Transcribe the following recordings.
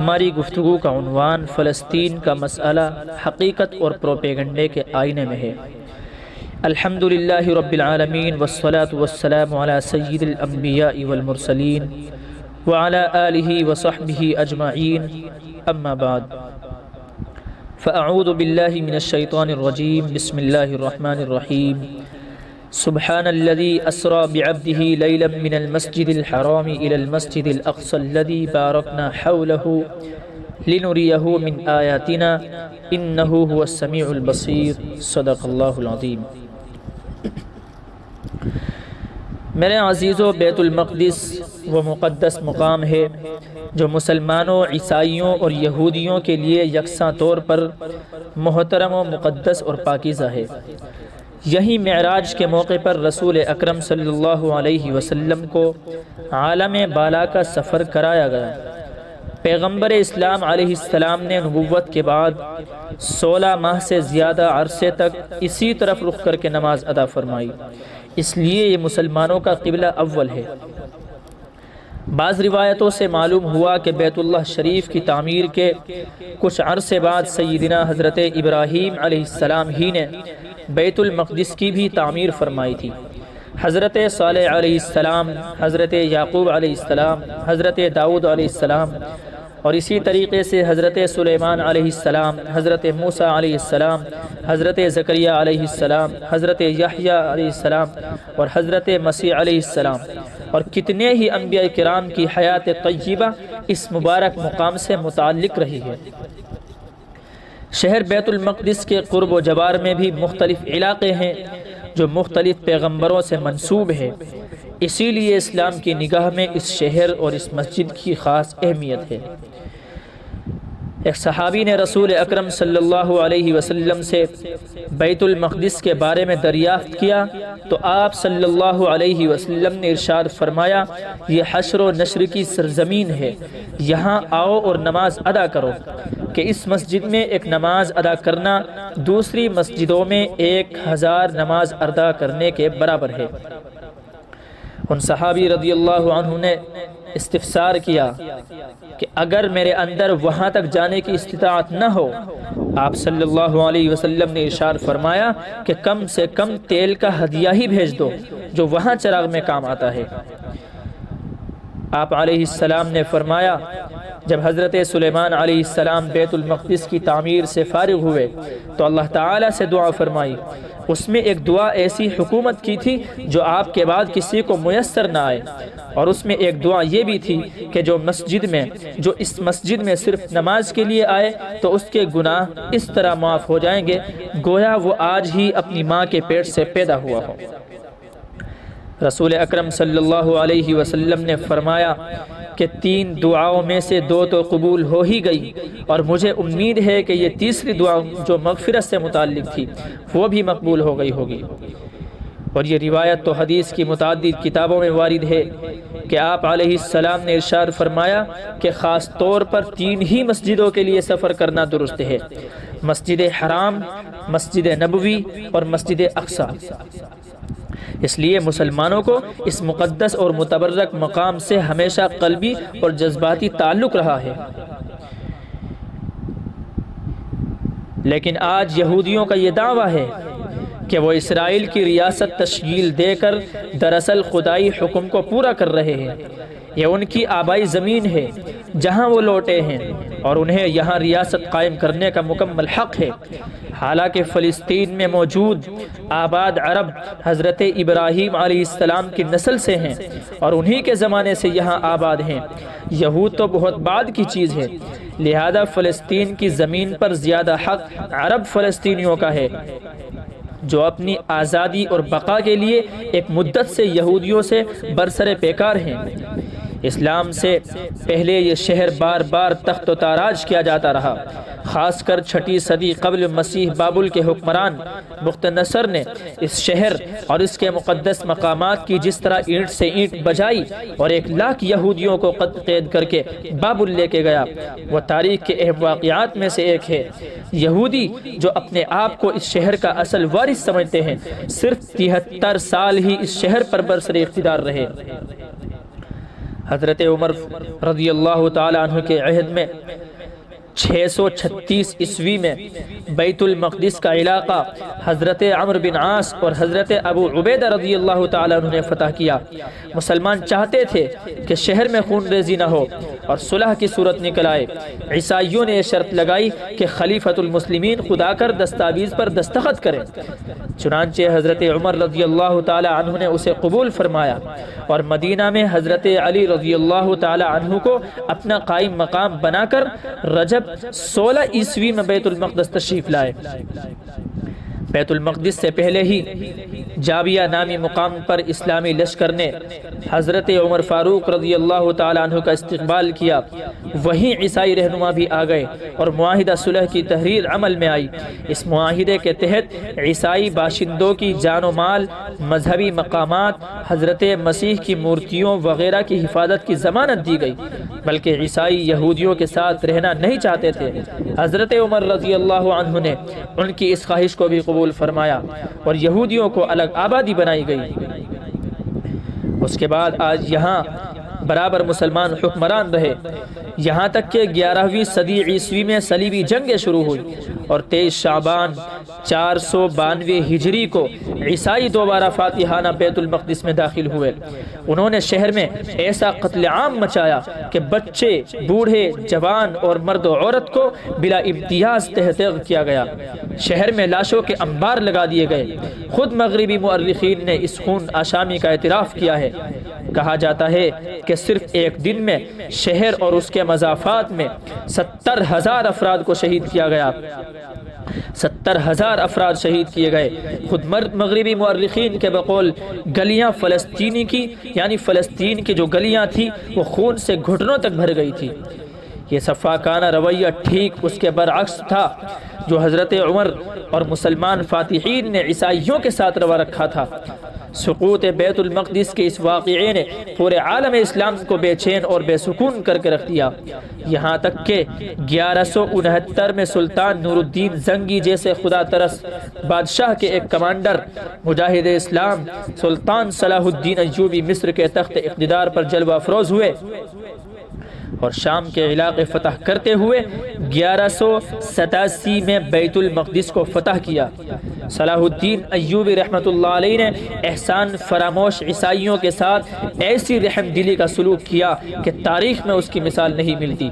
ہماری گفتگو کا عنوان فلسطین کا مسئلہ حقیقت اور پروپیگنڈے کے آئینے میں ہے۔ الحمدللہ رب العالمین والصلاة والسلام علی سید الانبیاء والمرسلین وعلی آلہ وصحبہ اجمعین، اما بعد فاعوذ باللہ من الشیطان الرجیم، بسم اللہ الرحمن الرحیم۔ سبحان الذي أسرى بعبده ليلا من المسجد الحرام إلى المسجد الأقصى الذي باركنا حوله لنريه من آياتنا إنه هو السميع البصير، صدق اللہ العظیم۔ میرے عزیزو، بیت المقدس وہ مقدس مقام ہے جو مسلمانوں، عیسائیوں اور یہودیوں کے لیے یکساں طور پر محترم و مقدس اور پاکیزہ ہے۔ یہی معراج کے موقع پر رسول اکرم صلی اللہ علیہ وسلم کو عالم بالا کا سفر کرایا گیا۔ پیغمبر اسلام علیہ السلام نے نبوت کے بعد 16 ماہ سے زیادہ عرصے تک اسی طرف رخ کر کے نماز ادا فرمائی، اس لیے یہ مسلمانوں کا قبلہ اول ہے۔ بعض روایتوں سے معلوم ہوا کہ بیت اللہ شریف کی تعمیر کے کچھ عرصے بعد سیدنا حضرت ابراہیم علیہ السلام ہی نے بیت المقدس کی بھی تعمیر فرمائی تھی۔ حضرت صالح علیہ السلام، حضرت یعقوب علیہ السلام، حضرت داؤد علیہ السلام اور اسی طریقے سے حضرت سلیمان علیہ السلام، حضرت موسیٰ علیہ السلام، حضرت زکریہ علیہ السلام، حضرت یحییٰ علیہ السلام اور حضرت مسیح علیہ السلام اور کتنے ہی انبیاء کرام کی حیات طیبہ اس مبارک مقام سے متعلق رہی ہے۔ شہر بیت المقدس کے قرب و جوار میں بھی مختلف علاقے ہیں جو مختلف پیغمبروں سے منسوب ہیں، اسی لیے اسلام کی نگاہ میں اس شہر اور اس مسجد کی خاص اہمیت ہے۔ ایک صحابی نے رسول اکرم صلی اللہ علیہ وسلم سے بیت المقدس کے بارے میں دریافت کیا تو آپ صلی اللہ علیہ وسلم نے ارشاد فرمایا، یہ حشر و نشر کی سرزمین ہے، یہاں آؤ اور نماز ادا کرو، کہ اس مسجد میں ایک نماز ادا کرنا دوسری مسجدوں میں 1000 نماز ادا کرنے کے برابر ہے۔ ان صحابی رضی اللہ عنہ نے استفسار کیا کہ اگر میرے اندر وہاں تک جانے کی استطاعت نہ ہو؟ آپ صلی اللہ علیہ وسلم نے ارشاد فرمایا کہ کم سے کم تیل کا ہدیہ ہی بھیج دو جو وہاں چراغ میں کام آتا ہے۔ آپ علیہ السلام نے فرمایا، جب حضرت سلیمان علیہ السلام بیت المقدس کی تعمیر سے فارغ ہوئے تو اللہ تعالیٰ سے دعا فرمائی۔ اس میں ایک دعا ایسی حکومت کی تھی جو آپ کے بعد کسی کو میسر نہ آئے، اور اس میں ایک دعا یہ بھی تھی کہ جو اس مسجد میں صرف نماز کے لیے آئے تو اس کے گناہ اس طرح معاف ہو جائیں گے گویا وہ آج ہی اپنی ماں کے پیٹ سے پیدا ہوا ہو۔ رسول اکرم صلی اللہ علیہ وسلم نے فرمایا کہ 3 دعاؤں میں سے 2 تو قبول ہو ہی گئی، اور مجھے امید ہے کہ یہ تیسری دعا جو مغفرت سے متعلق تھی وہ بھی مقبول ہو گئی ہوگی۔ اور یہ روایت تو حدیث کی متعدد کتابوں میں وارد ہے کہ آپ علیہ السلام نے ارشاد فرمایا کہ خاص طور پر 3 ہی مسجدوں کے لیے سفر کرنا درست ہے، مسجد حرام، مسجد نبوی اور مسجد اقصی۔ اس لیے مسلمانوں کو اس مقدس اور متبرک مقام سے ہمیشہ قلبی اور جذباتی تعلق رہا ہے۔ لیکن آج یہودیوں کا یہ دعویٰ ہے کہ وہ اسرائیل کی ریاست تشکیل دے کر دراصل خدائی حکم کو پورا کر رہے ہیں۔ یہ ان کی آبائی زمین ہے جہاں وہ لوٹے ہیں اور انہیں یہاں ریاست قائم کرنے کا مکمل حق ہے، حالانکہ فلسطین میں موجود آباد عرب حضرت ابراہیم علیہ السلام کی نسل سے ہیں اور انہی کے زمانے سے یہاں آباد ہیں۔ یہود تو بہت بعد کی چیز ہے، لہذا فلسطین کی زمین پر زیادہ حق عرب فلسطینیوں کا ہے جو اپنی آزادی اور بقا کے لیے ایک مدت سے یہودیوں سے برسر پیکار ہیں۔ اسلام سے پہلے یہ شہر بار بار تخت و تاراج کیا جاتا رہا، خاص کر 6 صدی قبل مسیح بابل کے حکمران بخت نصر نے اس شہر اور اس کے مقدس مقامات کی جس طرح اینٹ سے اینٹ بجائی اور 1 لاکھ یہودیوں کو قید کر کے بابل لے کے گیا، وہ تاریخ کے اہم واقعات میں سے ایک ہے۔ یہودی جو اپنے آپ کو اس شہر کا اصل وارث سمجھتے ہیں، صرف 73 سال ہی اس شہر پر برسر اقتدار رہے۔ حضرت عمر رضی اللہ تعالی عنہ کے عہد میں 636 عیسوی میں بیت المقدس کا علاقہ حضرت عمرو بن عاص اور حضرت ابو عبیدہ رضی اللہ تعالیٰ عنہ نے فتح کیا۔ مسلمان چاہتے تھے کہ شہر میں خون ریزی نہ ہو اور صلح کی صورت نکل آئے۔ عیسائیوں نے یہ شرط لگائی کہ خلیفۃ المسلمین خود آ کر دستاویز پر دستخط کریں۔ چنانچہ حضرت عمر رضی اللہ تعالیٰ عنہ نے اسے قبول فرمایا اور مدینہ میں حضرت علی رضی اللہ تعالیٰ عنہ کو اپنا قائم مقام بنا کر رجب 16 عیسوی میں بیت المقدس تشریف لائے۔ بیت المقدس سے پہلے ہی جابیہ نامی مقام پر اسلامی لشکر نے حضرت عمر فاروق رضی اللہ تعالیٰ عنہ کا استقبال کیا۔ وہیں عیسائی رہنما بھی آ گئے اور معاہدہ صلح کی تحریر عمل میں آئی۔ اس معاہدے کے تحت عیسائی باشندوں کی جان و مال، مذہبی مقامات، حضرت مسیح کی مورتیوں وغیرہ کی حفاظت کی ضمانت دی گئی، بلکہ عیسائی یہودیوں کے ساتھ رہنا نہیں چاہتے تھے۔ حضرت عمر رضی اللہ عنہ نے ان کی اس خواہش کو بھی قبول فرمایا اور یہودیوں کو الگ آبادی بنائی گئی۔ اس کے بعد آج یہاں برابر مسلمان حکمران رہے، یہاں تک کہ 11ویں صدی عیسوی میں صلیبی جنگیں شروع ہوئی اور 23 شعبان 492 ہجری کو عیسائی دوبارہ فاتحانہ بیت المقدس میں داخل ہوئے۔ انہوں نے شہر میں ایسا قتل عام مچایا کہ بچے، بوڑھے، جوان اور مرد و عورت کو بلا امتیاز تہہ تیغ کیا گیا۔ شہر میں لاشوں کے انبار لگا دیے گئے۔ خود مغربی مورخین نے اس خون آشامی کا اعتراف کیا ہے۔ کہا جاتا ہے کہ صرف ایک دن میں شہر اور اس کے مضافات میں 70,000 افراد کو شہید کیا گیا۔ 70,000 افراد شہید کیے گئے۔ خود مغربی مورخین کے بقول گلیاں فلسطینی کی یعنی فلسطین کی جو گلیاں تھیں وہ خون سے گھٹنوں تک بھر گئی تھی۔ یہ سفاکانہ رویہ ٹھیک اس کے برعکس تھا جو حضرت عمر اور مسلمان فاتحین نے عیسائیوں کے ساتھ روا رکھا تھا۔ سقوط بیت المقدس کے اس واقعے نے پورے عالم اسلام کو بے چین اور بے سکون کر کے رکھ دیا، یہاں تک کہ 1169 میں سلطان نور الدین زنگی جیسے خدا ترس بادشاہ کے ایک کمانڈر مجاہد اسلام سلطان صلاح الدین ایوبی مصر کے تخت اقتدار پر جلوہ افروز ہوئے اور شام کے علاقے فتح کرتے ہوئے 1187 میں بیت المقدس کو فتح کیا۔ صلاح الدین ایوبی رحمۃ اللہ علیہ نے احسان فراموش عیسائیوں کے ساتھ ایسی رحم دلی کا سلوک کیا کہ تاریخ میں اس کی مثال نہیں ملتی۔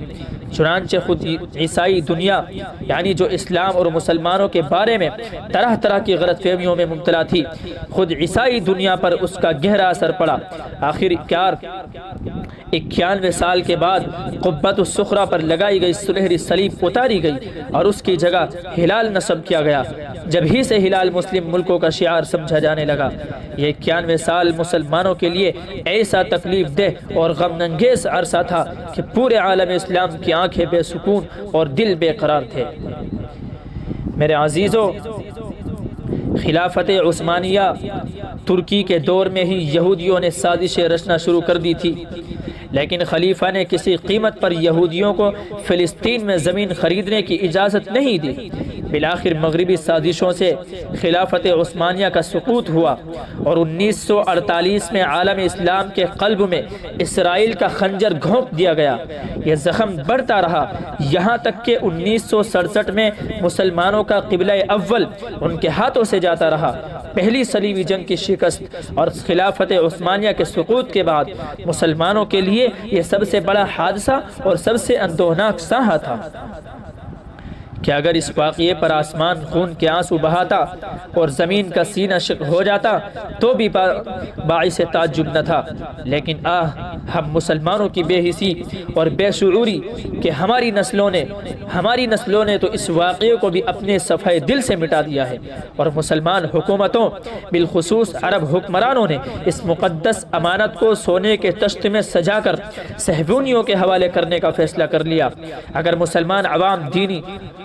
چنانچہ خود عیسائی دنیا یعنی جو اسلام اور مسلمانوں کے بارے میں طرح طرح کی غلط فہمیوں میں مبتلا تھی، خود عیسائی دنیا پر اس کا گہرا اثر پڑا۔ آخر 91 سال کے بعد قبۃ الصخرہ پر لگائی گئی سنہری صلیب اتاری گئی اور اس کی جگہ ہلال نصب کیا گیا۔ جب ہی سے ہلال مسلم ملکوں کا شعار سمجھا جانے لگا۔ یہ 91 سال مسلمانوں کے لیے ایسا تکلیف دہ اور غم انگیز عرصہ تھا کہ پورے عالم اسلام کی آنکھیں بے سکون اور دل بے قرار تھے۔ میرے عزیزو، خلافت عثمانیہ ترکی کے دور میں ہی یہودیوں نے سازشیں رچنا شروع کر دی تھی، لیکن خلیفہ نے کسی قیمت پر یہودیوں کو فلسطین میں زمین خریدنے کی اجازت نہیں دی۔ بالآخر مغربی سازشوں سے خلافت عثمانیہ کا سقوط ہوا اور 1948 میں عالم اسلام کے قلب میں اسرائیل کا خنجر گھونپ دیا گیا۔ یہ زخم بڑھتا رہا یہاں تک کہ 1967 میں مسلمانوں کا قبلہ اول ان کے ہاتھوں سے جاتا رہا۔ پہلی صلیبی جنگ کی شکست اور خلافت عثمانیہ کے سقوط کے بعد مسلمانوں کے لیے یہ سب سے بڑا حادثہ اور سب سے اندوہناک سانحہ تھا کہ اگر اس واقعے پر آسمان خون کے آنسو بہاتا اور زمین کا سینہ شق ہو جاتا تو بھی باعث تعجب نہ تھا، لیکن ہم مسلمانوں کی بے حسی اور بے شعوری کہ ہماری نسلوں نے تو اس واقعے کو بھی اپنے صفحہ دل سے مٹا دیا ہے، اور مسلمان حکومتوں بالخصوص عرب حکمرانوں نے اس مقدس امانت کو سونے کے تشت میں سجا کر صہیونیوں کے حوالے کرنے کا فیصلہ کر لیا۔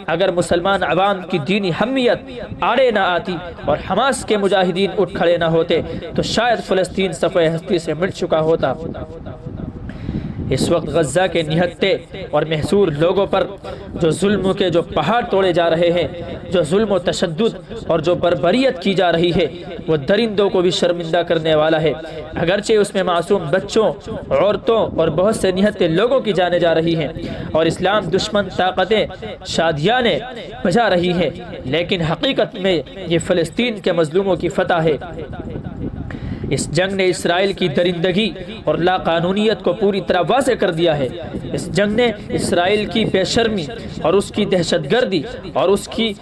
اگر مسلمان عوام کی دینی حمیت آڑے نہ آتی اور حماس کے مجاہدین اٹھ کھڑے نہ ہوتے تو شاید فلسطین صفحہ ہستی سے مٹ چکا ہوتا۔ اس وقت غزہ کے نہتے اور محصور لوگوں پر جو ظلم کے جو پہاڑ توڑے جا رہے ہیں، جو ظلم و تشدد اور جو بربریت کی جا رہی ہے، وہ درندوں کو بھی شرمندہ کرنے والا ہے۔ اگرچہ اس میں معصوم بچوں، عورتوں اور بہت سے نہتے لوگوں کی جانیں جا رہی ہیں اور اسلام دشمن طاقتیں شادیانے بجا رہی ہیں، لیکن حقیقت میں یہ فلسطین کے مظلوموں کی فتح ہے۔ اس جنگ نے اسرائیل کی درندگی اور لا قانونیت کو پوری طرح واضح کر دیا ہے۔ اس جنگ نے اسرائیل کی بے شرمی اور اس کی دہشت گردی اور اس کی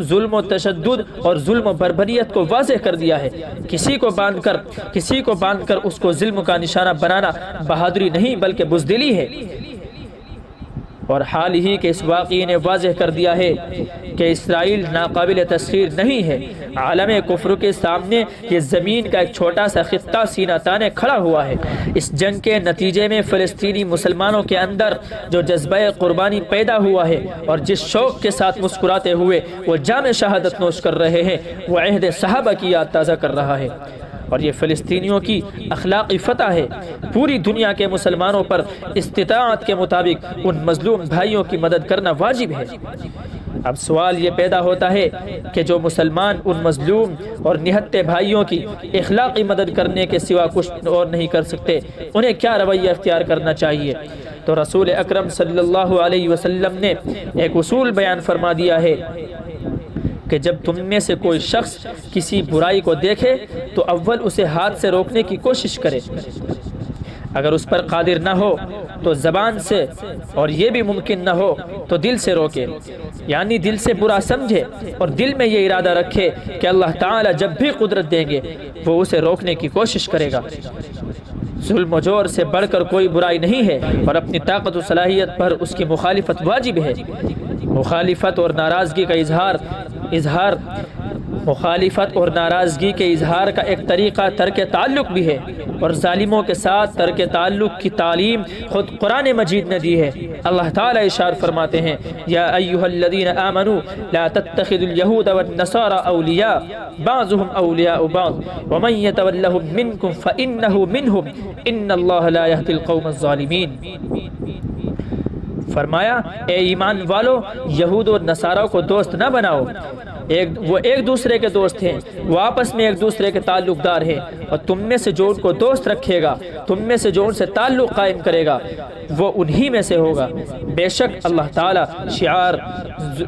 ظلم و تشدد اور ظلم و بربریت کو واضح کر دیا ہے۔ کسی کو باندھ کر اس کو ظلم کا نشانہ بنانا بہادری نہیں بلکہ بزدلی ہے۔ اور حال ہی کے اس واقعے نے واضح کر دیا ہے کہ اسرائیل ناقابل تسخیر نہیں ہے۔ عالم کفر کے سامنے یہ زمین کا ایک چھوٹا سا خطہ سینہ تانے کھڑا ہوا ہے۔ اس جنگ کے نتیجے میں فلسطینی مسلمانوں کے اندر جو جذبہ قربانی پیدا ہوا ہے اور جس شوق کے ساتھ مسکراتے ہوئے وہ جام شہادت نوش کر رہے ہیں، وہ عہد صحابہ کی یاد تازہ کر رہا ہے۔ اور یہ فلسطینیوں کی اخلاقی فتح ہے۔ پوری دنیا کے مسلمانوں پر استطاعت کے مطابق ان مظلوم بھائیوں کی مدد کرنا واجب ہے۔ اب سوال یہ پیدا ہوتا ہے کہ جو مسلمان ان مظلوم اور نہتے بھائیوں کی اخلاقی مدد کرنے کے سوا کچھ اور نہیں کر سکتے، انہیں کیا رویہ اختیار کرنا چاہیے؟ تو رسول اکرم صلی اللہ علیہ وسلم نے ایک اصول بیان فرما دیا ہے کہ جب تم میں سے کوئی شخص کسی برائی کو دیکھے تو اول اسے ہاتھ سے روکنے کی کوشش کرے، اگر اس پر قادر نہ ہو تو زبان سے، اور یہ بھی ممکن نہ ہو تو دل سے روکے، یعنی دل سے برا سمجھے اور دل میں یہ ارادہ رکھے کہ اللہ تعالی جب بھی قدرت دیں گے وہ اسے روکنے کی کوشش کرے گا۔ ظلم و جور سے بڑھ کر کوئی برائی نہیں ہے اور اپنی طاقت و صلاحیت پر اس کی مخالفت واجب ہے۔ مخالفت اور ناراضگی کے اظہار کا ایک طریقہ ترک تعلق بھی ہے، اور ظالموں کے ساتھ ترک تعلق کی تعلیم خود قرآن مجید نے دی ہے۔ اللہ تعالیٰ ارشاد فرماتے ہیں، یا ایھا الذین آمنوا لا تتخذوا اليہود والنصارى اولیاء بعضهم اولیاء بعض ومن یتولہم منکم فانہ منہم ان اللہ لا یہدی القوم الظالمین۔ فرمایا، اے ایمان والو، یہود و نصارہ کو دوست نہ بناؤ، وہ ایک دوسرے کے دوست ہیں، وہ آپس میں ایک دوسرے کے تعلق دار ہیں، اور تم میں سے جو ان کو دوست رکھے گا، تم میں سے جو ان سے تعلق قائم کرے گا، وہ انہی میں سے ہوگا۔ بے شک اللہ تعالیٰ شعار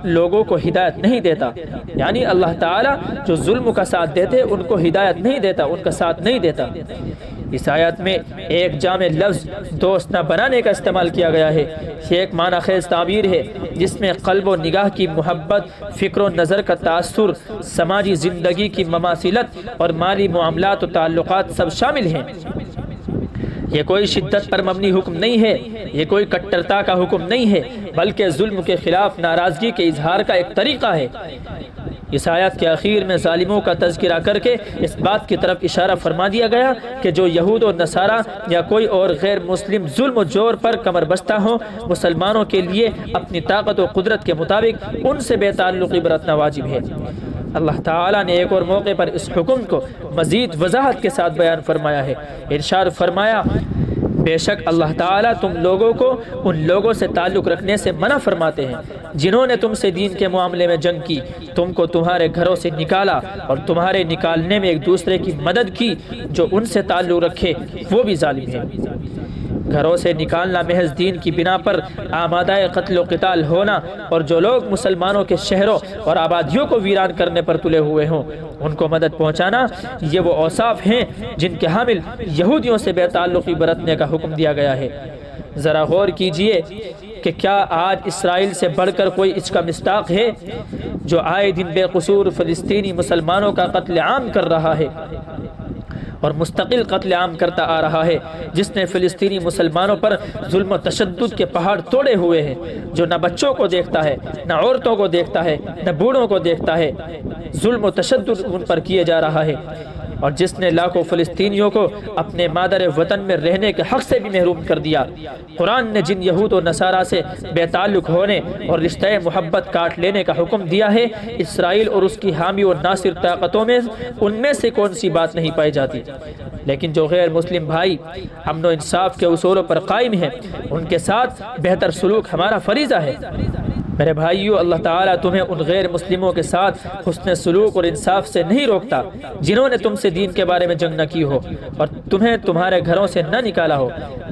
لوگوں کو ہدایت نہیں دیتا، یعنی اللہ تعالیٰ جو ظلم کا ساتھ دیتے ان کو ہدایت نہیں دیتا، ان کا ساتھ نہیں دیتا۔ اس آیت میں ایک جامع لفظ دوست نہ بنانے کا استعمال کیا گیا ہے۔ یہ ایک معنی خیز تعبیر ہے جس میں قلب و نگاہ کی محبت، فکر و نظر کا تاثر، سماجی زندگی کی مماثلت اور مالی معاملات و تعلقات سب شامل ہیں۔ یہ کوئی شدت پر مبنی حکم نہیں ہے، یہ کوئی کٹرتا کا حکم نہیں ہے، بلکہ ظلم کے خلاف ناراضگی کے اظہار کا ایک طریقہ ہے۔ اس آیت کے آخر میں ظالموں کا تذکرہ کر کے اس بات کی طرف اشارہ فرما دیا گیا کہ جو یہود و نصارہ یا کوئی اور غیر مسلم ظلم و جور پر کمر بستہ ہوں، مسلمانوں کے لیے اپنی طاقت و قدرت کے مطابق ان سے بے تعلقی برتنا واجب ہے۔ اللہ تعالیٰ نے ایک اور موقع پر اس حکم کو مزید وضاحت کے ساتھ بیان فرمایا ہے۔ ارشاد فرمایا، بے شک اللہ تعالیٰ تم لوگوں کو ان لوگوں سے تعلق رکھنے سے منع فرماتے ہیں جنہوں نے تم سے دین کے معاملے میں جنگ کی، تم کو تمہارے گھروں سے نکالا اور تمہارے نکالنے میں ایک دوسرے کی مدد کی، جو ان سے تعلق رکھے وہ بھی ظالم ہے۔ گھروں سے نکالنا محض دین کی بنا پر آمادہ قتل و قتال ہونا، اور جو لوگ مسلمانوں کے شہروں اور آبادیوں کو ویران کرنے پر تلے ہوئے ہوں ان کو مدد پہنچانا، یہ وہ اوصاف ہیں جن کے حامل یہودیوں سے بے تعلقی برتنے کا حکم دیا گیا ہے۔ ذرا غور کیجئے کہ کیا آج اسرائیل سے بڑھ کر کوئی اس کا مصداق ہے جو آئے دن بے قصور فلسطینی مسلمانوں کا قتل عام کر رہا ہے اور مستقل قتل عام کرتا آ رہا ہے، جس نے فلسطینی مسلمانوں پر ظلم و تشدد کے پہاڑ توڑے ہوئے ہیں، جو نہ بچوں کو دیکھتا ہے، نہ عورتوں کو دیکھتا ہے، نہ بوڑھوں کو دیکھتا ہے، ظلم و تشدد ان پر کیے جا رہا ہے۔ اور جس نے لاکھوں فلسطینیوں کو اپنے مادر وطن میں رہنے کے حق سے بھی محروم کر دیا۔ قرآن نے جن یہود و نصارہ سے بے تعلق ہونے اور رشتہ محبت کاٹ لینے کا حکم دیا ہے، اسرائیل اور اس کی حامی و ناصر طاقتوں میں ان میں سے کون سی بات نہیں پائی جاتی؟ لیکن جو غیر مسلم بھائی امن و انصاف کے اصولوں پر قائم ہیں، ان کے ساتھ بہتر سلوک ہمارا فریضہ ہے۔ میرے بھائیو، اللہ تعالیٰ تمہیں ان غیر مسلموں کے ساتھ حسن سلوک اور انصاف سے نہیں روکتا جنہوں نے تم سے دین کے بارے میں جنگ نہ کی ہو اور تمہیں تمہارے گھروں سے نہ نکالا ہو۔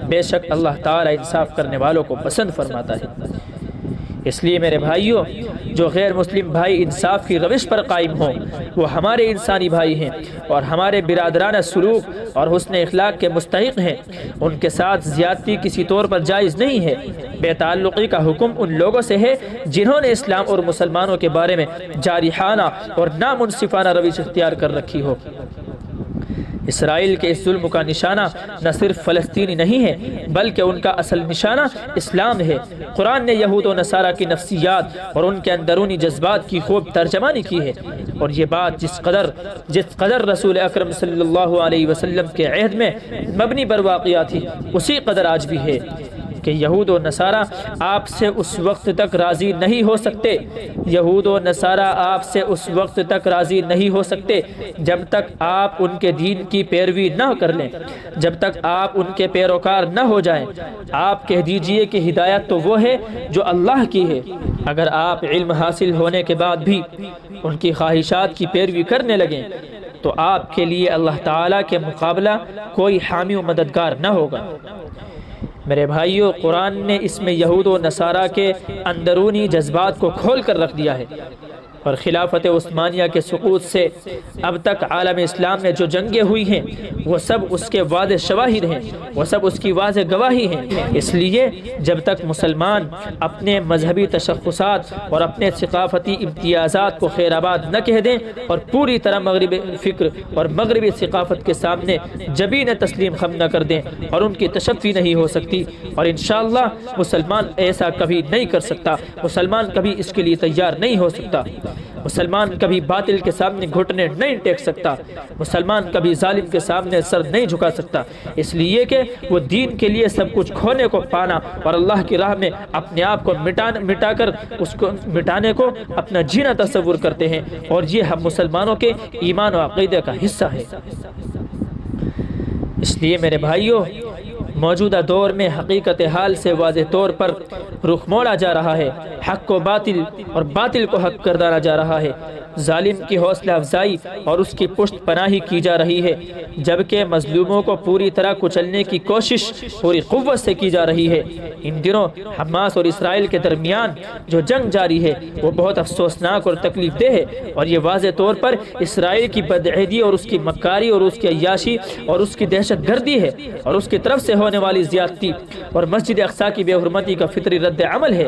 بے شک اللہ تعالیٰ انصاف کرنے والوں کو پسند فرماتا ہے۔ اس لیے میرے بھائیوں، جو غیر مسلم بھائی انصاف کی روش پر قائم ہوں وہ ہمارے انسانی بھائی ہیں اور ہمارے برادرانہ سلوک اور حسن اخلاق کے مستحق ہیں۔ ان کے ساتھ زیادتی کسی طور پر جائز نہیں ہے۔ بے تعلقی کا حکم ان لوگوں سے ہے جنہوں نے اسلام اور مسلمانوں کے بارے میں جارحانہ اور نامنصفانہ روش اختیار کر رکھی ہو۔ اسرائیل کے اس ظلم کا نشانہ نہ صرف فلسطینی نہیں ہے بلکہ ان کا اصل نشانہ اسلام ہے۔ قرآن نے یہود و نصارہ کی نفسیات اور ان کے اندرونی جذبات کی خوب ترجمانی کی ہے، اور یہ بات جس قدر رسول اکرم صلی اللہ علیہ وسلم کے عہد میں مبنی بر واقعہ تھی اسی قدر آج بھی ہے کہ یہود و نصارہ آپ سے اس وقت تک راضی نہیں ہو سکتے یہود و نصارہ آپ سے اس وقت تک راضی نہیں ہو سکتے جب تک آپ ان کے دین کی پیروی نہ کر لیں، جب تک آپ ان کے پیروکار نہ ہو جائیں۔ آپ کہہ دیجئے کہ ہدایت تو وہ ہے جو اللہ کی ہے۔ اگر آپ علم حاصل ہونے کے بعد بھی ان کی خواہشات کی پیروی کرنے لگیں تو آپ کے لیے اللہ تعالیٰ کے مقابلہ کوئی حامی و مددگار نہ ہوگا۔ میرے بھائیو، قرآن نے اس میں یہود و نصارہ کے اندرونی جذبات کو کھول کر رکھ دیا ہے، اور خلافت عثمانیہ کے سقوط سے اب تک عالم اسلام میں جو جنگیں ہوئی ہیں وہ سب اس کے واضح شواہد ہیں، وہ سب اس کی واضح گواہی ہیں۔ اس لیے جب تک مسلمان اپنے مذہبی تشخصات اور اپنے ثقافتی امتیازات کو خیر آباد نہ کہہ دیں اور پوری طرح مغربی فکر اور مغربی ثقافت کے سامنے جبین تسلیم خم نہ کر دیں اور ان کی تشفی نہیں ہو سکتی، اور انشاءاللہ مسلمان ایسا کبھی نہیں کر سکتا، مسلمان کبھی اس کے لیے تیار نہیں ہو سکتا، مسلمان کبھی باطل کے سامنے گھٹنے نہیں ٹیک سکتا، مسلمان کبھی ظالم کے سامنے سر نہیں جھکا سکتا، اس لیے کہ وہ دین کے لیے سب کچھ کھونے کو پانا اور اللہ کی راہ میں اپنے آپ کو مٹا کر اس کو مٹانے کو اپنا جینا تصور کرتے ہیں، اور یہ ہم مسلمانوں کے ایمان و عقیدے کا حصہ ہے۔ اس لیے میرے بھائیوں، موجودہ دور میں حقیقت حال سے واضح طور پر رخ موڑا جا رہا ہے، حق کو باطل اور باطل کو حق کردانا جا رہا ہے، ظالم کی حوصلہ افزائی اور اس کی پشت پناہی کی جا رہی ہے، جبکہ مظلوموں کو پوری طرح کچلنے کی کوشش پوری قوت سے کی جا رہی ہے۔ ان دنوں حماس اور اسرائیل کے درمیان جو جنگ جاری ہے وہ بہت افسوسناک اور تکلیف دہ ہے، اور یہ واضح طور پر اسرائیل کی بدعہدی اور اس کی مکاری اور اس کی عیاشی اور اس کی دہشت گردی ہے، اور اس کی طرف سے ہونے والی زیادتی اور مسجد اقصی کی بے حرمتی کا فطری رد عمل ہے۔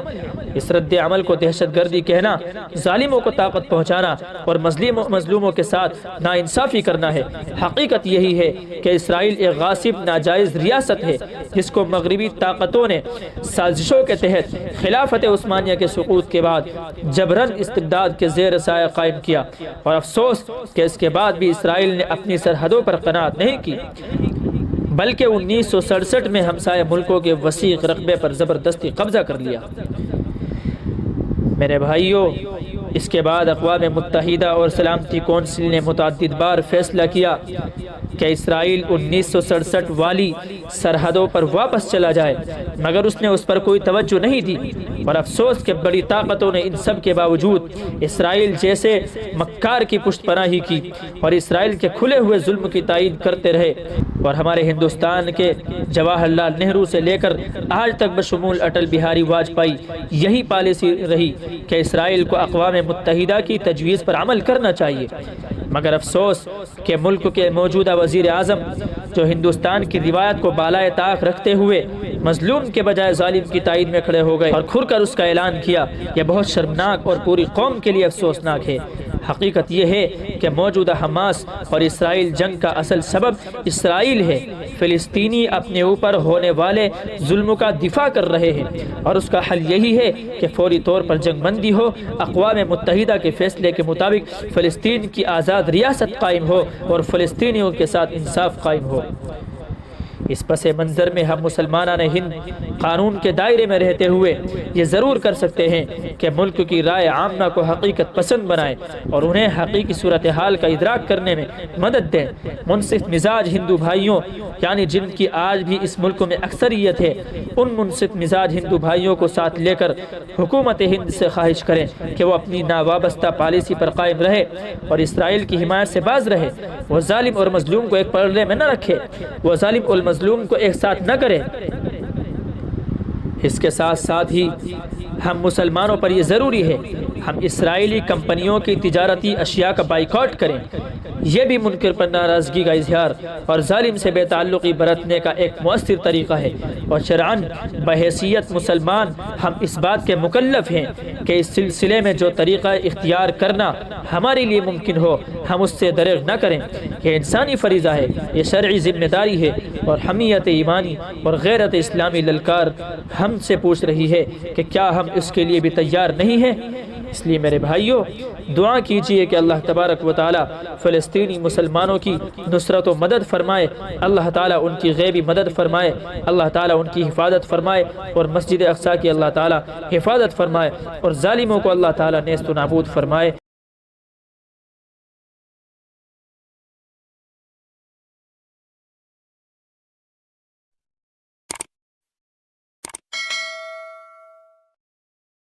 اس رد عمل کو دہشت گردی کہنا، ظالموں کو طاقت پہنچانا اور مظلوموں کے ساتھ ناانصافی کرنا ہے۔ حقیقت یہی ہے کہ اسرائیل ایک غاصب ناجائز ریاست ہے جس کو مغربی طاقتوں نے سازشوں کے تحت خلافت عثمانیہ کے سقوط کے بعد جبراً استبداد کے زیر سایہ قائم کیا، اور افسوس کہ اس کے بعد بھی اسرائیل نے اپنی سرحدوں پر قناعت نہیں کی، بلکہ 1967 میں ہمسایہ ملکوں کے وسیع رقبے پر زبردستی قبضہ کر لیا۔ میرے بھائیوں، اس کے بعد اقوام متحدہ اور سلامتی کونسل نے متعدد بار فیصلہ کیا کہ اسرائیل 1967 والی سرحدوں پر واپس چلا جائے، مگر اس نے اس پر کوئی توجہ نہیں دی، اور افسوس کہ بڑی طاقتوں نے ان سب کے باوجود اسرائیل جیسے مکار کی پشت پناہی کی اور اسرائیل کے کھلے ہوئے ظلم کی تائید کرتے رہے، اور ہمارے ہندوستان کے جواہر لال نہرو سے لے کر آج تک بشمول اٹل بہاری واجپئی یہی پالیسی رہی کہ اسرائیل کو اقوام متحدہ کی تجویز پر عمل کرنا چاہیے، مگر افسوس کہ ملک کے موجودہ وزیر اعظم جو ہندوستان کی روایت کو بالائے طاق رکھتے ہوئے مظلوم کے بجائے ظالم کی تائید میں کھڑے ہو گئے اور کھل کر اس کا اعلان کیا، یہ بہت شرمناک اور پوری قوم کے لیے افسوسناک ہے۔ حقیقت یہ ہے کہ موجودہ حماس اور اسرائیل جنگ کا اصل سبب اسرائیل ہے۔ فلسطینی اپنے اوپر ہونے والے ظلم کا دفاع کر رہے ہیں اور اس کا حل یہی ہے کہ فوری طور پر جنگ بندی ہو، اقوام متحدہ کے فیصلے کے مطابق فلسطین کی آزاد ریاست قائم ہو اور فلسطینیوں کے ساتھ انصاف قائم ہو۔ اس پس منظر میں ہم مسلمانان ہند قانون کے دائرے میں رہتے ہوئے یہ ضرور کر سکتے ہیں کہ ملک کی رائے عامہ کو حقیقت پسند بنائیں اور انہیں حقیقی صورتحال کا ادراک کرنے میں مدد دیں۔ منصف مزاج ہندو بھائیوں یعنی جن کی آج بھی اس ملک میں اکثریت ہے، ان منصف مزاج ہندو بھائیوں کو ساتھ لے کر حکومت ہند سے خواہش کریں کہ وہ اپنی ناوابستہ پالیسی پر قائم رہے اور اسرائیل کی حمایت سے باز رہے۔ وہ ظالم اور مظلوم کو ایک پردے میں نہ رکھے، وہ ظالم اور مظلوم کو ایک ساتھ نہ کرے۔ اس کے ساتھ ساتھ ہی ہم مسلمانوں پر یہ ضروری ہے ہم اسرائیلی کمپنیوں کی تجارتی اشیاء کا بائیکاٹ کریں۔ یہ بھی منکر پر ناراضگی کا اظہار اور ظالم سے بے تعلقی برتنے کا ایک مؤثر طریقہ ہے، اور شرعاً بحیثیت مسلمان ہم اس بات کے مکلف ہیں کہ اس سلسلے میں جو طریقہ اختیار کرنا ہمارے لیے ممکن ہو ہم اس سے دریغ نہ کریں۔ یہ انسانی فریضہ ہے، یہ شرعی ذمہ داری ہے، اور حمیت ایمانی اور غیرت اسلامی للکار ہم سے پوچھ رہی ہے کہ کیا ہم اس کے لیے بھی تیار نہیں ہیں؟ اس لیے میرے بھائیوں، دعا کیجئے کہ اللہ تبارک و تعالی فلسطینی مسلمانوں کی نصرت و مدد فرمائے، اللہ تعالی ان کی غیبی مدد فرمائے، اللہ تعالی ان کی حفاظت فرمائے، اور مسجد اقصی کی اللہ تعالی حفاظت فرمائے، اور ظالموں کو اللہ تعالی نیست و نابود فرمائے۔